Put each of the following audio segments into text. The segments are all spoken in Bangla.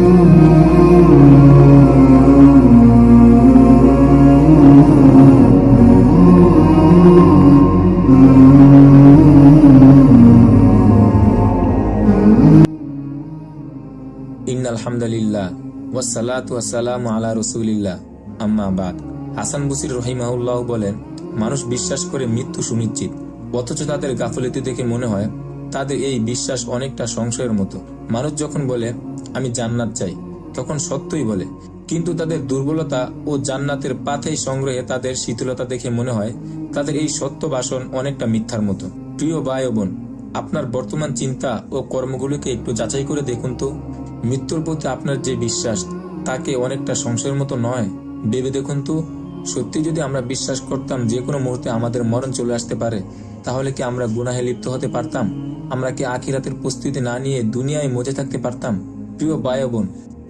ইন্নাল হামদুলিল্লাহ ওয়াসসালাতু ওয়াসসালামু আলা রাসূলিল্লাহ আম্মা বাদ। হাসান বসরি রাহিমাহুল্লাহ বলেন, মানুষ বিশ্বাস করে মৃত্যু সুনিশ্চিত, অথচ তাদের গাফলতি দেখে মনে হয় তাদের এই বিশ্বাস অনেকটা সংশয়ের মতো। মানুষ যখন বলে আমি জান্নাত চাই, তখন সত্যই বলে, কিন্তু তাদের দুর্বলতা ও জান্নাতের পাথেই সংগ্রহে তাদের শীতলতা দেখে মনে হয় তাদের এই সত্য ভাষণ অনেকটা মিথ্যার মতো। প্রিয় ভাই ও বোন, আপনার বর্তমান চিন্তা ও কর্মগুলিকে একটু যাচাই করে দেখুন তো। মৃত্যুর প্রতি আপনার যে বিশ্বাস তাকে অনেকটা সংশয়ের মতো নয়? ভেবে দেখুন তো, সত্যি যদি আমরা বিশ্বাস করতাম যে কোনো মুহূর্তে আমাদের মরণ চলে আসতে পারে, তাহলে কি আমরা গুনাহে লিপ্ত হতে পারতাম? আমরা কি আখিরাতের প্রস্তুতি না নিয়ে দুনিয়ায় মজে থাকতে পারতাম? প্রিয় ভাই ও বোন,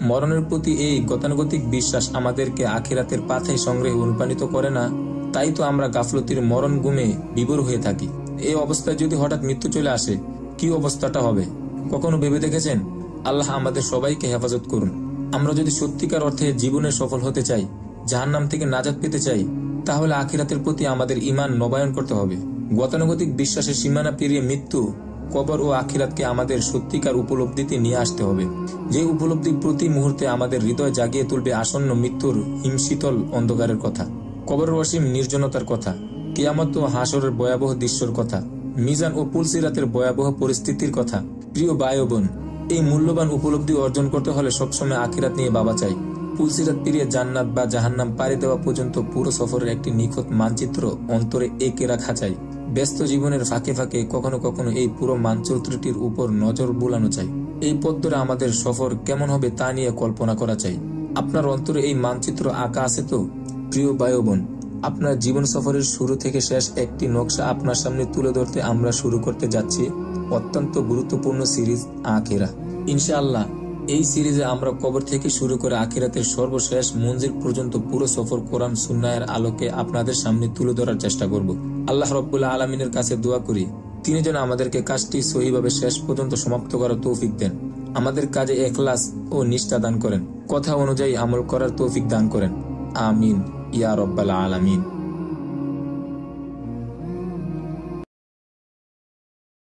মরণের প্রতি এই গতানুগতিক বিশ্বাস আমাদেরকে আখিরাতের পাথায় সংগ্রহে অনুপ্রাণিত করে না। তাই তো আমরা গাফলতির মরণ গুমে বিভোর হয়ে থাকি। এই অবস্থায় যদি হঠাৎ মৃত্যু চলে আসে, কি অবস্থাটা হবে কখনো ভেবে দেখেছেন? আল্লাহ আমাদের সবাইকে হেফাজত করুন। আমরা যদি সত্যিকার অর্থে জীবনে সফল হতে চাই, জাহান্নাম থেকে নাজাত পেতে চাই, তাহলে আখিরাতের প্রতি আমাদের ঈমান নবায়ন করতে হবে। গতানুগতিক বিশ্বাসের সীমানা পেরিয়ে মৃত্যু, কবর ও আখিরাতকে আমাদের সত্যিকার উপলব্ধিতে নিয়ে আসতে হবে। যে উপলব্ধি প্রতি মুহূর্তে আমাদের হৃদয় জাগিয়ে তুলবে আসন্ন মৃত্যুর হিমশীতল অন্ধকারের কথা, কবরের অসীম নির্জনতার কথা, কিয়ামত ও হাসরের ভয়াবহ দৃশ্যের কথা, মিজান ও পুলসিরাতের ভয়াবহ পরিস্থিতির কথা। প্রিয় ভাই ও বোন, এই মূল্যবান উপলব্ধি অর্জন করতে হলে সবসময় আখিরাত নিয়ে ভাবা চাই। পুলসিরাত পেরিয়ে জান্নাত বা জাহান্নাম পাড়ি দেওয়া পর্যন্ত পুরো সফরের একটি নিখুঁত মানচিত্র অন্তরে এঁকে রাখা চাই। ব্যস্ত জীবনের ফাঁকে ফাঁকে কখনো কখনো এই পুরো মানচিত্রটির উপর নজর বুলানো চাই। এই পথ ধরে আমাদের সফর কেমন হবে তা নিয়ে কল্পনা করা চাই। আপনার অন্তরে এই মানচিত্র আঁকা আছে তো? প্রিয় ভাই ও বোন, আপনার জীবন সফরের শুরু থেকে শেষ একটি নকশা আপনার সামনে তুলে ধরতে আমরা শুরু করতে যাচ্ছি অত্যন্ত গুরুত্বপূর্ণ সিরিজ আখিরা। ইনশাআল্লাহ এই সিরিজে আমরা কবর থেকে শুরু করে আখিরাতের সর্বশেষ মঞ্জিল পর্যন্ত পুরো সফর কোরআন সুন্নাহের আলোকে আপনাদের সামনে তুলে ধরার চেষ্টা করব। আল্লাহ রাব্বুল আলামিনের কাছে দোয়া করি, তিনি যেন আমাদেরকে কাজটি সহিভাবে শেষ পর্যন্ত সমাপ্ত করার তৌফিক দেন, আমাদের কাজে ইখলাস ও নিষ্ঠা দান করেন, কথা অনুযায়ী আমল করার তৌফিক দান করেন। আমিন ইয়া রাব্বাল আলামিন।